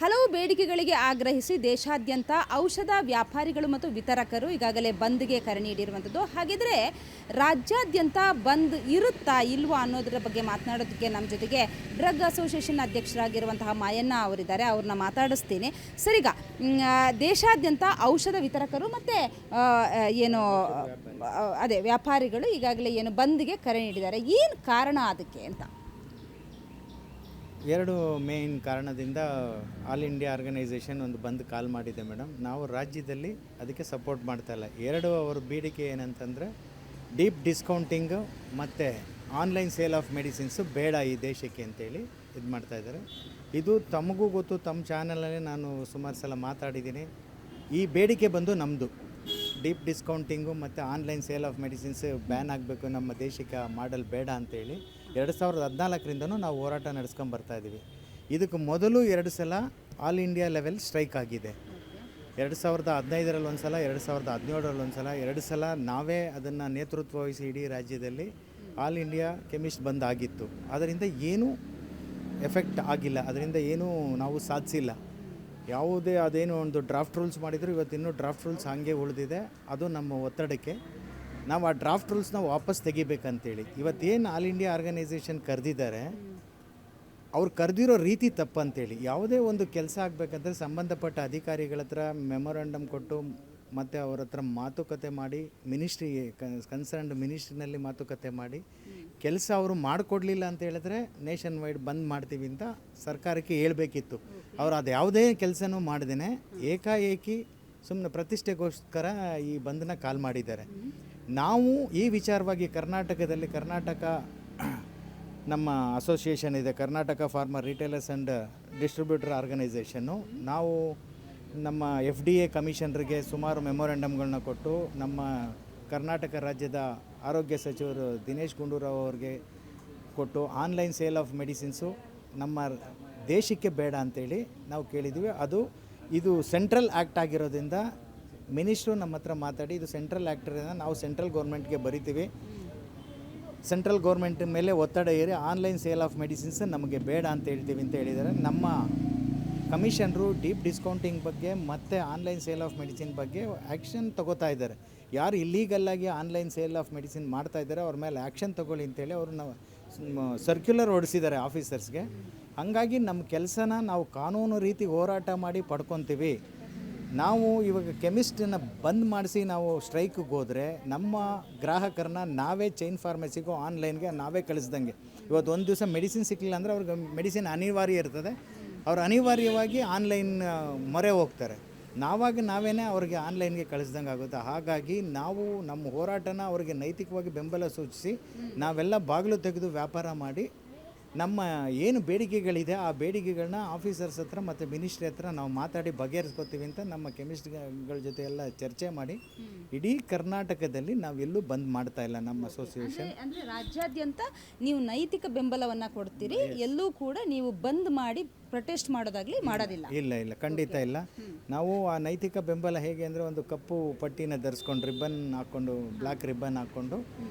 ಹಲವು ಬೇಡಿಕೆಗಳಿಗೆ ಆಗ್ರಹಿಸಿ ದೇಶಾದ್ಯಂತ ಔಷಧ ವ್ಯಾಪಾರಿಗಳು ಮತ್ತು ವಿತರಕರು ಈಗಾಗಲೇ ಬಂದ್ಗೆ ಕರೆ ನೀಡಿರುವಂಥದ್ದು. ಹಾಗಿದ್ರೆ ರಾಜ್ಯಾದ್ಯಂತ ಬಂದ್ ಇರುತ್ತಾ ಇಲ್ವಾ ಅನ್ನೋದರ ಬಗ್ಗೆ ಮಾತನಾಡೋದಕ್ಕೆ ನಮ್ಮ ಜೊತೆಗೆ ಡ್ರಗ್ ಅಸೋಸಿಯೇಷನ್ ಅಧ್ಯಕ್ಷರಾಗಿರುವಂತಹ ಮಾಯಣ್ಣ ಅವರಿದ್ದಾರೆ. ಅವ್ರನ್ನ ಮಾತಾಡಿಸ್ತೀನಿ. ಸರ್, ಈಗ ದೇಶಾದ್ಯಂತ ಔಷಧ ವಿತರಕರು ಮತ್ತು ವ್ಯಾಪಾರಿಗಳು ಈಗಾಗಲೇ ಬಂದ್ಗೆ ಕರೆ ನೀಡಿದ್ದಾರೆ. ಏನು ಕಾರಣ ಅದಕ್ಕೆ ಅಂತ? ಎರಡು ಮೇನ್ ಕಾರಣದಿಂದ ಆಲ್ ಇಂಡಿಯಾ ಆರ್ಗನೈಸೇಷನ್ ಒಂದು ಬಂದ್ ಕಾಲ್ ಮಾಡಿದೆ ಮೇಡಮ್. ನಾವು ರಾಜ್ಯದಲ್ಲಿ ಅದಕ್ಕೆ ಸಪೋರ್ಟ್ ಮಾಡ್ತಾ ಇಲ್ಲ. ಅವ್ರ ಬೇಡಿಕೆ ಏನಂತಂದರೆ ಡೀಪ್ ಡಿಸ್ಕೌಂಟಿಂಗು ಮತ್ತು ಆನ್ಲೈನ್ ಸೇಲ್ ಆಫ್ ಮೆಡಿಸಿನ್ಸು ಬೇಡ ಈ ದೇಶಕ್ಕೆ ಅಂತೇಳಿ ಇದು ಮಾಡ್ತಾಯಿದ್ದಾರೆ. ಇದು ತಮಗೂ ಗೊತ್ತು, ತಮ್ಮ ಚಾನಲಲ್ಲಿ ನಾನು ಸುಮಾರು ಸಲ ಮಾತಾಡಿದ್ದೀನಿ. ಈ ಬೇಡಿಕೆ ಬಂದು ನಮ್ಮದು. ಡೀಪ್ ಡಿಸ್ಕೌಂಟಿಂಗು ಮತ್ತು online sale of medicines ban ಆಗಬೇಕು, ನಮ್ಮ ದೇಶಕ್ಕೆ ಮಾಡಲ್ ಬೇಡ ಅಂತೇಳಿ 2014ರಿಂದನೂ ನಾವು ಹೋರಾಟ ನಡೆಸ್ಕೊಂಡು ಬರ್ತಾಯಿದ್ದೀವಿ. ಇದಕ್ಕೆ ಮೊದಲು 2 ಸಲ ಆಲ್ ಇಂಡಿಯಾ ಲೆವೆಲ್ ಸ್ಟ್ರೈಕ್ ಆಗಿದೆ. 2015ರಲ್ಲಿ ಒಂದು ಸಲ, 2017ರಲ್ಲಿ ಒಂದು ಸಲ, 2 ಸಲ ನಾವೇ ಅದನ್ನು ನೇತೃತ್ವ ವಹಿಸಿ ಇಡೀ ರಾಜ್ಯದಲ್ಲಿ ಆಲ್ ಇಂಡಿಯಾ ಕೆಮಿಸ್ಟ್ ಬಂದ್ ಆಗಿತ್ತು. ಅದರಿಂದ ಏನೂ ಎಫೆಕ್ಟ್ ಆಗಿಲ್ಲ, ಅದರಿಂದ ಏನೂ ನಾವು ಸಾಧಿಸಿಲ್ಲ. ಯಾವುದೇ ಅದೇನು ಒಂದು ಡ್ರಾಫ್ಟ್ ರೂಲ್ಸ್ ಮಾಡಿದ್ರು, ಇವತ್ತಿನ್ನೂ ಡ್ರಾಫ್ಟ್ ರೂಲ್ಸ್ ಹಾಗೆ ಉಳಿದಿದೆ. ಅದು ನಮ್ಮ ಒತ್ತಡಕ್ಕೆ ನಾವು ಆ ಡ್ರಾಫ್ಟ್ ರೂಲ್ಸ್ನ ವಾಪಸ್ ತೆಗಿಬೇಕಂತೇಳಿ ಇವತ್ತೇನು ಆಲ್ ಇಂಡಿಯಾ ಆರ್ಗನೈಸೇಷನ್ ಕರೆದಿದ್ದಾರೆ, ಅವ್ರು ಕರೆದಿರೋ ರೀತಿ ತಪ್ಪಂತೇಳಿ. ಯಾವುದೇ ಒಂದು ಕೆಲಸ ಆಗಬೇಕಂದ್ರೆ ಸಂಬಂಧಪಟ್ಟ ಅಧಿಕಾರಿಗಳ ಹತ್ರ ಮೆಮೊರಂಡಮ್ ಕೊಟ್ಟು ಮತ್ತು ಅವ್ರ ಹತ್ರ ಮಾತುಕತೆ ಮಾಡಿ, ಕನ್ಸರ್ನ್ಡ್ ಮಿನಿಸ್ಟ್ರಿನಲ್ಲಿ ಮಾತುಕತೆ ಮಾಡಿ ಕೆಲಸ ಅವರು ಮಾಡಿಕೊಡ್ಲಿಲ್ಲ ಅಂತ ಹೇಳಿದ್ರೆ ನೇಷನ್ ವೈಡ್ ಬಂದ್ ಮಾಡ್ತೀವಿ ಅಂತ ಸರ್ಕಾರಕ್ಕೆ ಹೇಳಬೇಕಿತ್ತು. ಅವ್ರು ಅದು ಯಾವುದೇ ಕೆಲಸನೂ ಮಾಡ್ದೇ ಏಕಾಏಕಿ ಸುಮ್ಮನೆ ಪ್ರತಿಷ್ಠೆಗೋಸ್ಕರ ಈ ಬಂದನ್ನ ಕಾಲ್ ಮಾಡಿದ್ದಾರೆ. ನಾವು ಈ ವಿಚಾರವಾಗಿ ಕರ್ನಾಟಕ ನಮ್ಮ ಅಸೋಸಿಯೇಷನ್ ಇದೆ, Karnataka farmer retailers and distributor organisation. ನಾವು ನಮ್ಮ FDA ಕಮಿಷನರ್ಗೆ ಸುಮಾರು ಮೆಮೊರಂಡಮ್ಗಳನ್ನ ಕೊಟ್ಟು, ನಮ್ಮ ಕರ್ನಾಟಕ ರಾಜ್ಯದ ಆರೋಗ್ಯ ಸಚಿವರು ದಿನೇಶ್ ಗುಂಡೂರಾವ್ ಅವ್ರಿಗೆ ಕೊಟ್ಟು ಆನ್ಲೈನ್ ಸೇಲ್ ಆಫ್ ಮೆಡಿಸಿನ್ಸು ನಮ್ಮ ದೇಶಕ್ಕೆ ಬೇಡ ಅಂತೇಳಿ ನಾವು ಕೇಳಿದ್ವಿ. ಇದು ಸೆಂಟ್ರಲ್ ಆ್ಯಕ್ಟ್ ಆಗಿರೋದ್ರಿಂದ ಮಿನಿಸ್ಟ್ರು ನಮ್ಮ ಹತ್ರ ಮಾತಾಡಿ ಇದು ಸೆಂಟ್ರಲ್ ಆ್ಯಕ್ಟರಿಂದ ನಾವು ಸೆಂಟ್ರಲ್ ಗೌರ್ಮೆಂಟ್ಗೆ ಬರಿತೀವಿ, ಸೆಂಟ್ರಲ್ ಗೌರ್ಮೆಂಟ್ ಮೇಲೆ ಒತ್ತಡ ಏರಿ ಆನ್ಲೈನ್ ಸೇಲ್ ಆಫ್ ಮೆಡಿಸಿನ್ಸ್ ನಮಗೆ ಬೇಡ ಅಂತ ಹೇಳ್ತೀವಿ ಅಂತ ಹೇಳಿದ್ದಾರೆ. ನಮ್ಮ ಕಮಿಷನರು ಡೀಪ್ ಡಿಸ್ಕೌಂಟಿಂಗ್ ಬಗ್ಗೆ ಮತ್ತು ಆನ್ಲೈನ್ ಸೇಲ್ ಆಫ್ ಮೆಡಿಸಿನ್ ಬಗ್ಗೆ ಆ್ಯಕ್ಷನ್ ತಗೋತಾ ಇದ್ದಾರೆ. ಯಾರು ಇಲ್ಲೀಗಲ್ಲಾಗಿ ಆನ್ಲೈನ್ ಸೇಲ್ ಆಫ್ ಮೆಡಿಸಿನ್ ಮಾಡ್ತಾ ಇದ್ದಾರೆ ಅವ್ರ ಮೇಲೆ ಆ್ಯಕ್ಷನ್ ತಗೊಳ್ಳಿ ಅಂತೇಳಿ ಅವ್ರನ್ನ ಸರ್ಕ್ಯುಲರ್ ಹೊಡಿಸಿದ್ದಾರೆ ಆಫೀಸರ್ಸ್ಗೆ. ಹಾಗಾಗಿ ನಮ್ಮ ಕೆಲಸನ ನಾವು ಕಾನೂನು ರೀತಿ ಹೋರಾಟ ಮಾಡಿ ಪಡ್ಕೊತೀವಿ. ನಾವು ಇವಾಗ ಕೆಮಿಸ್ಟನ್ನ ಬಂದ್ ಮಾಡಿಸಿ ನಾವು ಸ್ಟ್ರೈಕಿಗೆ ಹೋದರೆ ನಮ್ಮ ಗ್ರಾಹಕರನ್ನ ನಾವೇ ಚೈನ್ ಫಾರ್ಮಸಿಗೂ ಆನ್ಲೈನ್ಗೆ ನಾವೇ ಕಳಿಸ್ದಂಗೆ. ಇವತ್ತು ಒಂದು ದಿವಸ ಮೆಡಿಸಿನ್ ಸಿಕ್ಕಲಿಲ್ಲ ಅಂದರೆ ಅವ್ರಿಗೆ ಮೆಡಿಸಿನ್ ಅನಿವಾರ್ಯ ಇರ್ತದೆ, ಅವ್ರು ಅನಿವಾರ್ಯವಾಗಿ ಆನ್ಲೈನ್ ಮೊರೆ ಹೋಗ್ತಾರೆ. ನಾವೇ ಅವ್ರಿಗೆ ಆನ್ಲೈನ್ಗೆ ಕಳಿಸ್ದಂಗೆ ಆಗುತ್ತೆ. ಹಾಗಾಗಿ ನಾವು ನಮ್ಮ ಹೋರಾಟನ ಅವ್ರಿಗೆ ನೈತಿಕವಾಗಿ ಬೆಂಬಲ ಸೂಚಿಸಿ ನಾವೆಲ್ಲ ಬಾಗಿಲು ತೆಗೆದು ವ್ಯಾಪಾರ ಮಾಡಿ ನಮ್ಮ ಏನು ಬೇಡಿಕೆಗಳಿದೆ ಆ ಬೇಡಿಕೆಗಳನ್ನ ಆಫೀಸರ್ಸ್ ಹತ್ರ ಮತ್ತು ಮಿನಿಸ್ಟ್ರಿ ಹತ್ರ ನಾವು ಮಾತಾಡಿ ಬಗೆಹರಿಸ್ಕೊತೀವಿ ಅಂತ ನಮ್ಮ ಕೆಮಿಸ್ಟ್ಗಳ ಜೊತೆ ಎಲ್ಲ ಚರ್ಚೆ ಮಾಡಿ ಇಡೀ ಕರ್ನಾಟಕದಲ್ಲಿ ನಾವೆಲ್ಲೂ ಬಂದ್ ಮಾಡ್ತಾ ಇಲ್ಲ. ನಮ್ಮ ಅಸೋಸಿಯೇಷನ್ ಅಂದರೆ ರಾಜ್ಯಾದ್ಯಂತ ನೀವು ನೈತಿಕ ಬೆಂಬಲವನ್ನು ಕೊಡ್ತೀರಿ, ಎಲ್ಲೂ ಕೂಡ ನೀವು ಬಂದ್ ಮಾಡಿ ಪ್ರೊಟೆಸ್ಟ್ ಮಾಡೋದಾಗಲಿ ಮಾಡೋದಿಲ್ಲ? ಇಲ್ಲ, ಖಂಡಿತ ಇಲ್ಲ. ನಾವು ಆ ನೈತಿಕ ಬೆಂಬಲ ಹೇಗೆ ಅಂದರೆ ಒಂದು ಕಪ್ಪು ಪಟ್ಟಿನ ಧರಿಸ್ಕೊಂಡು ರಿಬ್ಬನ್ ಹಾಕ್ಕೊಂಡು, ಬ್ಲ್ಯಾಕ್ ರಿಬ್ಬನ್ ಹಾಕ್ಕೊಂಡು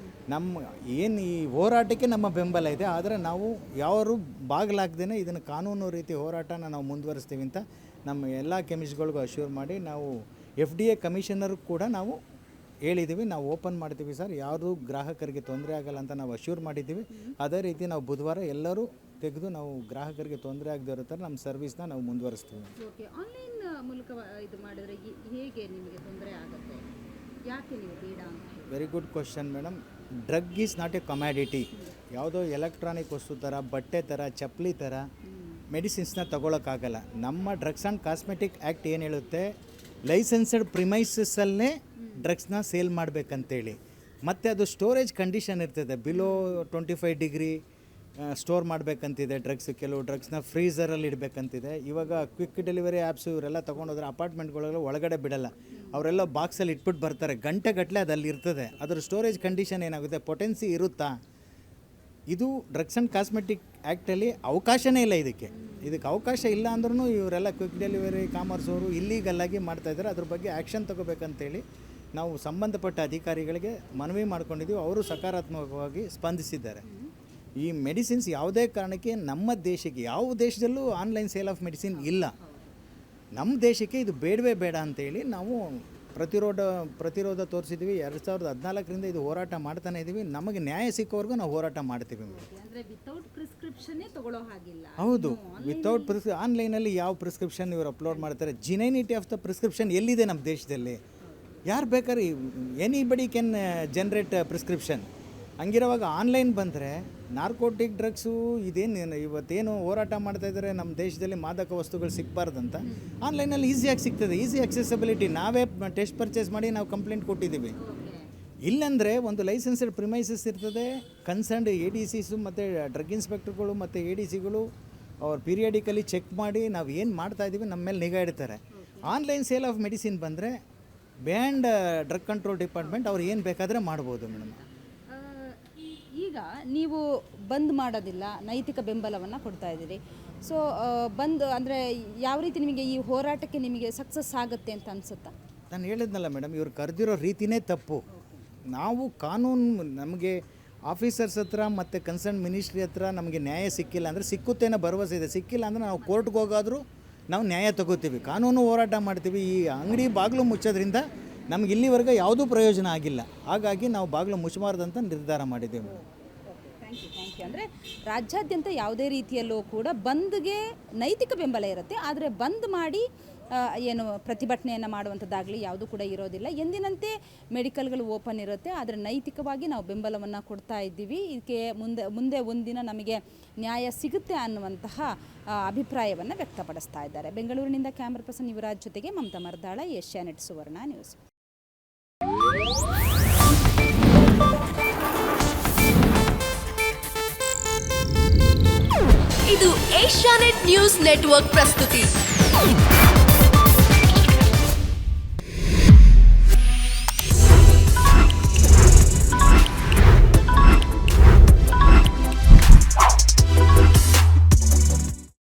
ನಮ್ಮ ಏನು ಈ ಹೋರಾಟಕ್ಕೆ ನಮ್ಮ ಬೆಂಬಲ ಇದೆ. ಆದರೆ ನಾವು ಯಾರು ಬಾಗಿಲಾಗ್ದೇ ಇದನ್ನು ಕಾನೂನು ರೀತಿ ಹೋರಾಟನ ನಾವು ಮುಂದುವರಿಸ್ತೀವಿ ಅಂತ ನಮ್ಮ ಎಲ್ಲ ಕೆಮಿಸ್ಟ್ಗಳಿಗೂ ಅಶ್ಯೂರ್ ಮಾಡಿ ನಾವು FDA ಕಮಿಷನರ್ ಕೂಡ ನಾವು ಹೇಳಿದ್ದೀವಿ. ನಾವು ಓಪನ್ ಮಾಡ್ತೀವಿ ಸರ್, ಯಾರು ಗ್ರಾಹಕರಿಗೆ ತೊಂದರೆ ಆಗಲ್ಲ ಅಂತ ನಾವು ಅಶ್ಯೂರ್ ಮಾಡಿದ್ದೀವಿ. ಅದೇ ರೀತಿ ನಾವು ಬುಧವಾರ ಎಲ್ಲರೂ ತೆಗೆದು ನಾವು ಗ್ರಾಹಕರಿಗೆ ತೊಂದರೆ ಆಗದೇ ಇರೋ ಥರ ನಮ್ಮ ಸರ್ವಿಸ್ನ ನಾವು ಮುಂದುವರಿಸ್ತೀವಿ. ಓಕೆ, ಆನ್ಲೈನ್ ಮೂಲಕ ಇದು ಮಾಡಿದ್ರೆ ಹೇಗೆ ನಿಮಗೆ ತೊಂದರೆ ಆಗುತ್ತೆ? ಯಾಕೆ ನೀವು ಬೇಡ ಅಂತ? Very good question madam. Drug is not a commodity. ಯಾವುದೋ ಎಲೆಕ್ಟ್ರಾನಿಕ್ ವಸ್ತು ಥರ, ಬಟ್ಟೆ ಥರ, ಚಪ್ಪಲಿ ಥರ ಮೆಡಿಸಿನ್ಸ್ನ ತೊಗೊಳಕ್ಕಾಗಲ್ಲ. ನಮ್ಮ ಡ್ರಗ್ಸ್ ಆ್ಯಂಡ್ ಕಾಸ್ಮೆಟಿಕ್ ಆ್ಯಕ್ಟ್ ಏನು ಹೇಳುತ್ತೆ, ಲೈಸೆನ್ಸ್ಡ್ ಪ್ರಿಮೈಸಸ್ಸಲ್ಲೇ ಡ್ರಗ್ಸ್ನ ಸೇಲ್ ಮಾಡಬೇಕಂತೇಳಿ. ಮತ್ತು ಅದು ಸ್ಟೋರೇಜ್ ಕಂಡೀಷನ್ ಇರ್ತದೆ, ಬಿಲೋ 25 ಡಿಗ್ರಿ ಸ್ಟೋರ್ ಮಾಡಬೇಕಂತಿದೆ ಡ್ರಗ್ಸ್. ಕೆಲವು ಡ್ರಗ್ಸ್ನ ಫ್ರೀಝರಲ್ಲಿ ಇಡಬೇಕಂತಿದೆ. ಇವಾಗ ಕ್ವಿಕ್ ಡೆಲಿವರಿ ಆ್ಯಪ್ಸು ಇವರೆಲ್ಲ ತೊಗೊಂಡೋದ್ರೆ ಅಪಾರ್ಟ್ಮೆಂಟ್ಗಳೆಲ್ಲ ಒಳಗಡೆ ಬಿಡಲ್ಲ, ಅವರೆಲ್ಲ ಬಾಕ್ಸಲ್ಲಿ ಇಟ್ಬಿಟ್ಟು ಬರ್ತಾರೆ, ಗಂಟೆಗಟ್ಟಲೆ ಅದಲ್ಲಿ ಇರ್ತದೆ. ಅದರ ಸ್ಟೋರೇಜ್ ಕಂಡೀಷನ್ ಏನಾಗುತ್ತೆ, ಪೊಟೆನ್ಸಿ ಇರುತ್ತಾ? ಇದು ಡ್ರಗ್ಸ್ ಆ್ಯಂಡ್ ಕಾಸ್ಮೆಟಿಕ್ ಆ್ಯಕ್ಟಲ್ಲಿ ಅವಕಾಶನೇ ಇಲ್ಲ. ಇದಕ್ಕೆ ಅವಕಾಶ ಇಲ್ಲ ಅಂದ್ರೂ ಇವರೆಲ್ಲ ಕ್ವಿಕ್ ಡೆಲಿವರಿ ಕಾಮರ್ಸ್ ಅವರು ಇಲ್ಲೀಗಲ್ಲಾಗಿ ಮಾಡ್ತಾಯಿದ್ದಾರೆ. ಅದ್ರ ಬಗ್ಗೆ ಆ್ಯಕ್ಷನ್ ತಗೋಬೇಕಂತೇಳಿ ನಾವು ಸಂಬಂಧಪಟ್ಟ ಅಧಿಕಾರಿಗಳಿಗೆ ಮನವಿ ಮಾಡ್ಕೊಂಡಿದ್ದೀವಿ. ಅವರು ಸಕಾರಾತ್ಮಕವಾಗಿ ಸ್ಪಂದಿಸಿದ್ದಾರೆ. ಈ ಮೆಡಿಸಿನ್ಸ್ ಯಾವುದೇ ಕಾರಣಕ್ಕೆ ನಮ್ಮ ದೇಶಕ್ಕೆ ಯಾವ ದೇಶದಲ್ಲೂ ಆನ್ಲೈನ್ ಸೇಲ್ ಆಫ್ ಮೆಡಿಸಿನ್ ಇಲ್ಲ. ನಮ್ಮ ದೇಶಕ್ಕೆ ಇದು ಬೇಡವೇ ಬೇಡ ಅಂತೇಳಿ ನಾವು ಪ್ರತಿರೋಧ ತೋರಿಸಿದ್ವಿ. 2014ರಿಂದ ಇದು ಹೋರಾಟ ಮಾಡ್ತಾನೆ ಇದ್ದೀವಿ. ನಮಗೆ ನ್ಯಾಯ ಸಿಕ್ಕೋವರೆಗೂ ನಾವು ಹೋರಾಟ ಮಾಡ್ತೀವಿ ಮೇಡಮ್. ಅಂದರೆ ವಿತೌಟ್ ಪ್ರಿಸ್ಕ್ರಿಪ್ಷನ್ನೇ ತಗೊಳ್ಳೋ ಹಾಗಿಲ್ಲ. ಹೌದು, ವಿತೌಟ್ ಆನ್ಲೈನಲ್ಲಿ ಯಾವ ಪ್ರಿಸ್ಕ್ರಿಪ್ಷನ್ ಇವರು ಅಪ್ಲೋಡ್ ಮಾಡ್ತಾರೆ? ಜಿನೈನಿಟಿ ಆಫ್ ದ ಪ್ರಿಸ್ಕ್ರಿಪ್ಷನ್ ಎಲ್ಲಿದೆ ನಮ್ಮ ದೇಶದಲ್ಲಿ? ಯಾರು ಬೇಕಾದ್ರೆ ಎನಿಬಡಿ ಕ್ಯಾನ್ ಜನ್ರೇಟ್ ಪ್ರಿಸ್ಕ್ರಿಪ್ಷನ್. ಹಂಗಿರೋವಾಗ ಆನ್ಲೈನ್ ಬಂದರೆ ನಾರ್ಕೋಟಿಕ್ ಡ್ರಗ್ಸು ಇದೇನು ಇವತ್ತೇನು ಹೋರಾಟ ಮಾಡ್ತಾಯಿದ್ದಾರೆ ನಮ್ಮ ದೇಶದಲ್ಲಿ ಮಾದಕ ವಸ್ತುಗಳು ಸಿಗಬಾರ್ದಂತ ಆನ್ಲೈನಲ್ಲಿ ಈಸಿಯಾಗಿ ಸಿಗ್ತದೆ. Easy accessibility. ನಾವೇ ಟೆಸ್ಟ್ ಪರ್ಚೇಸ್ ಮಾಡಿ ನಾವು ಕಂಪ್ಲೇಂಟ್ ಕೊಟ್ಟಿದ್ದೀವಿ. ಇಲ್ಲಾಂದರೆ ಒಂದು ಲೈಸೆನ್ಸ್ಡ್ ಪ್ರಿಮೈಸಸ್ ಇರ್ತದೆ. ಕನ್ಸರ್ನ್ಡ್ ADCಸು ಮತ್ತು ಡ್ರಗ್ ಇನ್ಸ್ಪೆಕ್ಟರ್ಗಳು ಮತ್ತು ADCಗಳು ಅವ್ರು ಪೀರಿಯಾಡಿಕಲಿ ಚೆಕ್ ಮಾಡಿ ನಾವು ಏನು ಮಾಡ್ತಾಯಿದ್ದೀವಿ ನಮ್ಮ ಮೇಲೆ ನಿಗಾ ಇಡ್ತಾರೆ. ಆನ್ಲೈನ್ ಸೇಲ್ ಆಫ್ ಮೆಡಿಸಿನ್ ಬಂದರೆ ಬ್ಯಾಂಡ್ ಡ್ರಗ್ ಕಂಟ್ರೋಲ್ ಡಿಪಾರ್ಟ್ಮೆಂಟ್ ಅವ್ರು ಏನು ಬೇಕಾದರೆ ಮಾಡ್ಬೋದು ಮೇಡಮ್. ಈಗ ನೀವು ಬಂದ್ ಮಾಡೋದಿಲ್ಲ, ನೈತಿಕ ಬೆಂಬಲವನ್ನು ಕೊಡ್ತಾ ಇದ್ದೀರಿ. ಸೊ ಬಂದ್ ಅಂದರೆ ಯಾವ ರೀತಿ ನಿಮಗೆ ಈ ಹೋರಾಟಕ್ಕೆ ನಿಮಗೆ ಸಕ್ಸಸ್ ಆಗುತ್ತೆ ಅಂತ ಅನಿಸುತ್ತಾ? ನಾನು ಹೇಳಿದ್ನಲ್ಲ ಮೇಡಮ್, ಇವ್ರು ಕರೆದಿರೋ ರೀತಿಯೇ ತಪ್ಪು. ನಾವು ಕಾನೂನು ನಮಗೆ ಆಫೀಸರ್ಸ್ ಹತ್ರ ಮತ್ತು ಕನ್ಸರ್ನ್ ಮಿನಿಸ್ಟ್ರಿ ಹತ್ರ ನಮಗೆ ನ್ಯಾಯ ಸಿಕ್ಕಿಲ್ಲ ಅಂದರೆ ಸಿಕ್ಕುತ್ತೆ ಅನ್ನೋ ಭರವಸೆ ಇದೆ. ಸಿಕ್ಕಿಲ್ಲ ಅಂದರೆ ನಾವು ಕೋರ್ಟ್ಗೆ ಹೋಗಾದರೂ ನಾವು ನ್ಯಾಯ ತಗೋತೀವಿ, ಕಾನೂನು ಹೋರಾಟ ಮಾಡ್ತೀವಿ. ಈ ಅಂಗಡಿ ಬಾಗಿಲು ಮುಚ್ಚೋದ್ರಿಂದ ನಮ್ಗೆ ಇಲ್ಲಿವರೆಗೆ ಯಾವುದೂ ಪ್ರಯೋಜನ ಆಗಿಲ್ಲ. ಹಾಗಾಗಿ ನಾವು ಬಾಗಿಲು ಮುಚ್ಚಬಾರ್ದಂತ ನಿರ್ಧಾರ ಮಾಡಿದ್ದೇವೆ. Thank you. ಅಂದರೆ ರಾಜ್ಯಾದ್ಯಂತ ಯಾವುದೇ ರೀತಿಯಲ್ಲೂ ಕೂಡ ಬಂದ್ಗೆ ನೈತಿಕ ಬೆಂಬಲ ಇರುತ್ತೆ, ಆದರೆ ಬಂದ್ ಮಾಡಿ ಏನು ಪ್ರತಿಭಟನೆಯನ್ನು ಮಾಡುವಂಥದ್ದಾಗಲಿ ಯಾವುದೂ ಕೂಡ ಇರೋದಿಲ್ಲ. ಎಂದಿನಂತೆ ಮೆಡಿಕಲ್ಗಳು ಓಪನ್ ಇರುತ್ತೆ, ಆದರೆ ನೈತಿಕವಾಗಿ ನಾವು ಬೆಂಬಲವನ್ನು ಕೊಡ್ತಾ ಇದ್ದೀವಿ. ಇದಕ್ಕೆ ಮುಂದೆ ಒಂದಿನ ನಮಗೆ ನ್ಯಾಯ ಸಿಗುತ್ತೆ ಅನ್ನುವಂತಹ ಅಭಿಪ್ರಾಯವನ್ನು ವ್ಯಕ್ತಪಡಿಸ್ತಾ ಇದ್ದಾರೆ. ಬೆಂಗಳೂರಿನಿಂದ ಕ್ಯಾಮ್ರಾ ಪರ್ಸನ್ ಯುವರಾಜ್ ಜೊತೆಗೆ ಮಮತಾ ಮರ್ದಾಳ, ಏಷ್ಯಾನೆಟ್ ಸುವರ್ಣ ನ್ಯೂಸ್. ಇದು ಏಷ್ಯಾನೆಟ್ ನ್ಯೂಸ್ ನೆಟ್ವರ್ಕ್ ಪ್ರಸ್ತುತಿ.